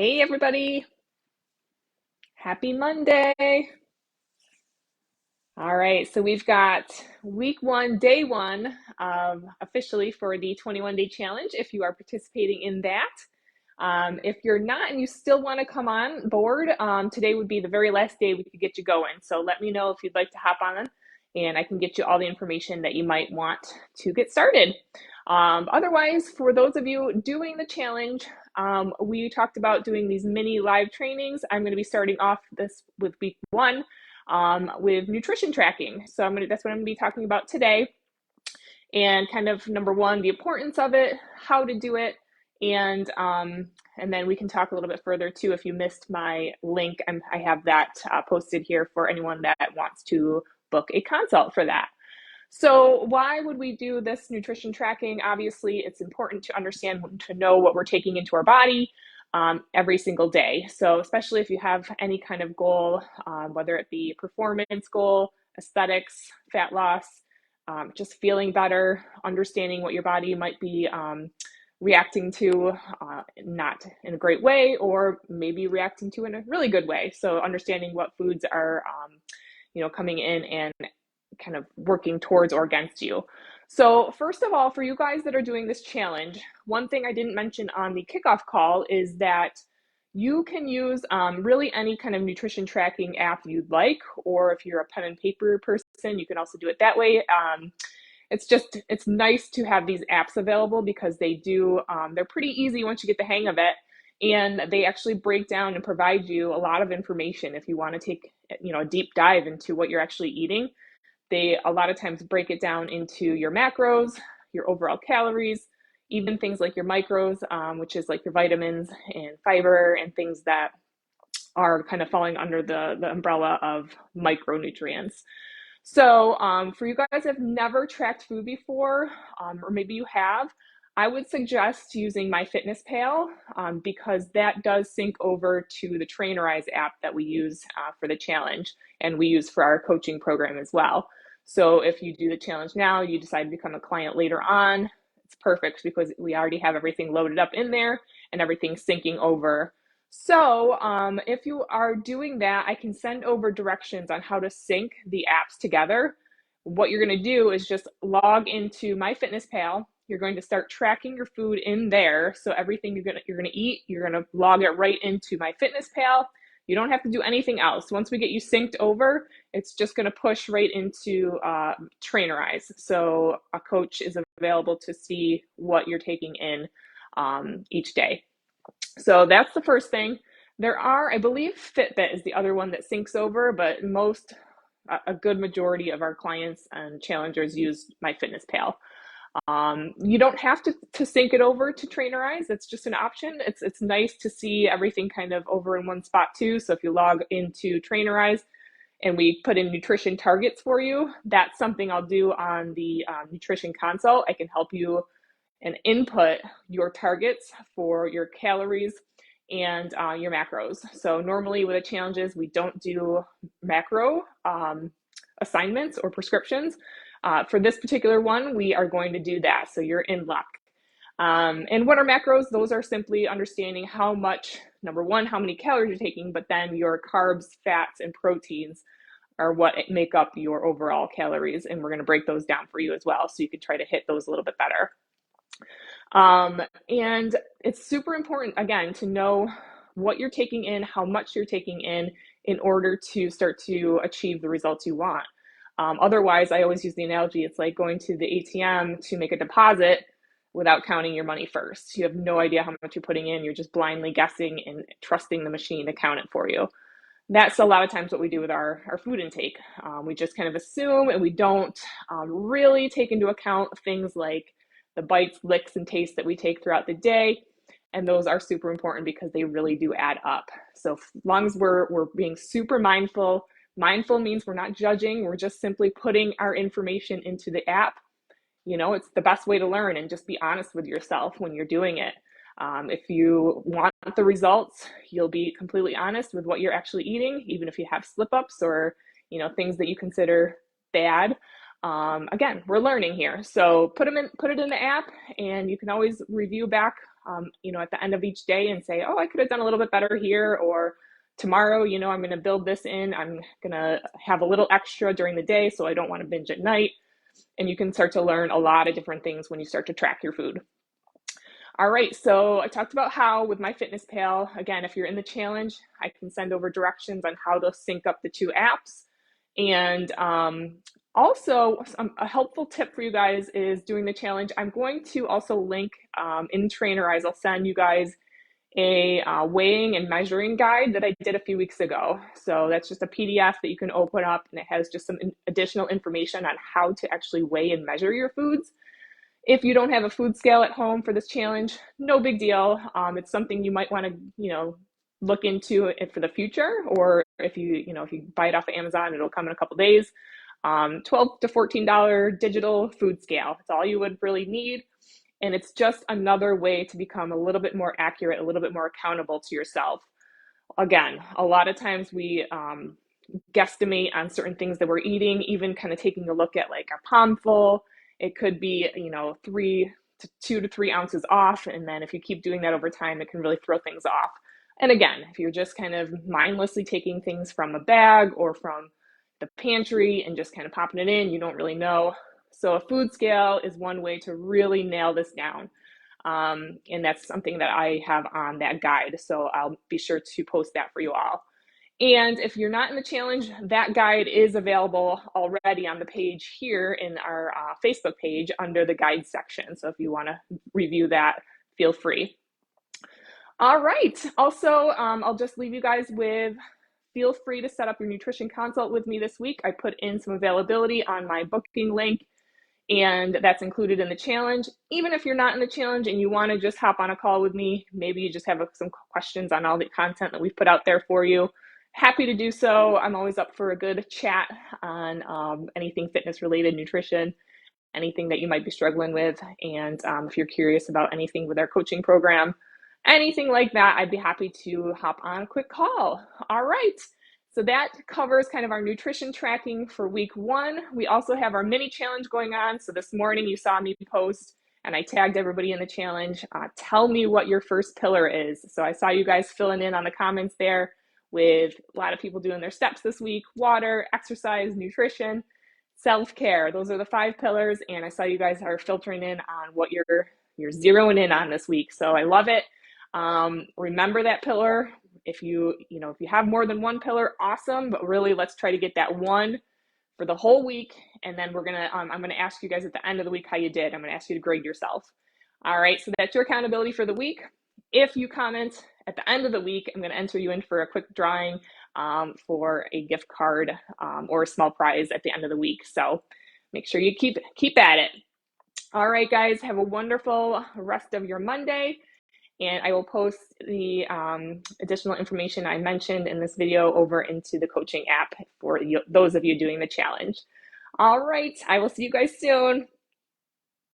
Hey everybody, happy Monday. All right, so we've got week one, day one of officially for the 21-day challenge if you are participating in that. If you're not and you still want to come on board, today would be the very last day we could get you going. So let me know if you'd like to hop on and I can get you all the information that you might want to get started. Otherwise, for those of you doing the challenge, we talked about doing these mini live trainings. I'm going to be starting off this with week one with nutrition tracking. So that's what I'm going to be talking about today. And kind of number one, the importance of it, how to do it, and then we can talk a little bit further too. If you missed my link, I have that posted here for anyone that wants to book a consult for that. So why would we do this nutrition tracking? Obviously, it's important to understand, to know what we're taking into our body every single day. So especially if you have any kind of goal, whether it be performance goal, aesthetics, fat loss, just feeling better, understanding what your body might be reacting to not in a great way, or maybe reacting to in a really good way. So understanding what foods are coming in and kind of working towards or against you. So first of all, for you guys that are doing this challenge, one thing I didn't mention on the kickoff call is that you can use really any kind of nutrition tracking app you'd like, or if you're a pen and paper person, you can also do it that way. It's nice to have these apps available because they're pretty easy once you get the hang of it. And they actually break down and provide you a lot of information if you want to take, a deep dive into what you're actually eating. They a lot of times break it down into your macros, your overall calories, even things like your micros, which is like your vitamins and fiber and things that are kind of falling under the umbrella of micronutrients. So for you guys that have never tracked food before, or maybe you have, I would suggest using MyFitnessPal because that does sync over to the Trainerize app that we use for the challenge, and we use for our coaching program as well. So if you do the challenge now, you decide to become a client later on, it's perfect because we already have everything loaded up in there and everything syncing over. So if you are doing that, I can send over directions on how to sync the apps together. What you're going to do is just log into MyFitnessPal. You're going to start tracking your food in there. So everything you're going to eat, you're going to log it right into MyFitnessPal. You don't have to do anything else. Once we get you synced over, it's just going to push right into Trainerize. So a coach is available to see what you're taking in each day. So that's the first thing. I believe Fitbit is the other one that syncs over, but a good majority of our clients and challengers use MyFitnessPal. You don't have to sync it over to Trainerize. That's just an option. It's nice to see everything kind of over in one spot too. So if you log into Trainerize and we put in nutrition targets for you, that's something I'll do on the nutrition consult. I can help you and input your targets for your calories and your macros. So normally with the challenges, we don't do macro assignments or prescriptions. For this particular one, we are going to do that. So you're in luck. And what are macros? Those are simply understanding how much, number one, how many calories you're taking, but then your carbs, fats, and proteins are what make up your overall calories. And we're going to break those down for you as well, so you can try to hit those a little bit better. And it's super important, again, to know what you're taking in, how much you're taking in order to start to achieve the results you want. Otherwise, I always use the analogy, it's like going to the ATM to make a deposit without counting your money first. You have no idea how much you're putting in. You're just blindly guessing and trusting the machine to count it for you. That's a lot of times what we do with our food intake. We just kind of assume, and we don't really take into account things like the bites, licks, and tastes that we take throughout the day. And those are super important because they really do add up. So as long as we're being super mindful means we're not judging, we're just simply putting our information into the app. It's the best way to learn, and just be honest with yourself when you're doing it. If you want the results, you'll be completely honest with what you're actually eating, even if you have slip-ups or things that you consider bad. Again, we're learning here, so put it in the app, and you can always review back at the end of each day and say, oh, I could have done a little bit better here, or tomorrow, I'm going to build this in. I'm going to have a little extra during the day so I don't want to binge at night. And you can start to learn a lot of different things when you start to track your food. All right, so I talked about how with MyFitnessPal, again, if you're in the challenge, I can send over directions on how to sync up the two apps. And also, a helpful tip for you guys is doing the challenge. I'm going to also link in Trainerize, I'll send you guys a weighing and measuring guide that I did a few weeks ago. So that's just a PDF that you can open up, and it has just some additional information on how to actually weigh and measure your foods. If you don't have a food scale at home for this challenge, no big deal. It's something you might want to, look into it for the future, or if you buy it off of Amazon, it'll come in a couple days. $12 to $14 digital food scale. That's all you would really need. And it's just another way to become a little bit more accurate, a little bit more accountable to yourself. Again, a lot of times we guesstimate on certain things that we're eating, even kind of taking a look at like a palm full. It could be, 2 to 3 ounces off. And then if you keep doing that over time, it can really throw things off. And again, if you're just kind of mindlessly taking things from a bag or from the pantry and just kind of popping it in, you don't really know. So a food scale is one way to really nail this down. And that's something that I have on that guide. So I'll be sure to post that for you all. And if you're not in the challenge, that guide is available already on the page here in our Facebook page under the guide section. So if you want to review that, feel free. All right. Also, I'll just leave you guys with, feel free to set up your nutrition consult with me this week. I put in some availability on my booking link, and that's included in the challenge. Even if you're not in the challenge and you want to just hop on a call with me, maybe you just have some questions on all the content that we've put out there for you, happy to do so. I'm always up for a good chat on anything fitness related, nutrition, anything that you might be struggling with. And if you're curious about anything with our coaching program, anything like that, I'd be happy to hop on a quick call. All right. So that covers kind of our nutrition tracking for week 1. We also have our mini challenge going on. So this morning you saw me post and I tagged everybody in the challenge. Tell me what your first pillar is. So I saw you guys filling in on the comments there with a lot of people doing their steps this week: water, exercise, nutrition, self-care. Those are the 5 pillars. And I saw you guys are filtering in on what you're zeroing in on this week. So I love it. Remember that pillar. If you have more than one pillar, awesome, but really let's try to get that one for the whole week. And then I'm going to ask you guys at the end of the week how you did. I'm going to ask you to grade yourself. All right. So that's your accountability for the week. If you comment at the end of the week, I'm going to enter you in for a quick drawing for a gift card or a small prize at the end of the week. So make sure you keep at it. All right, guys, have a wonderful rest of your Monday. And I will post the additional information I mentioned in this video over into the coaching app for those of you doing the challenge. All right, I will see you guys soon.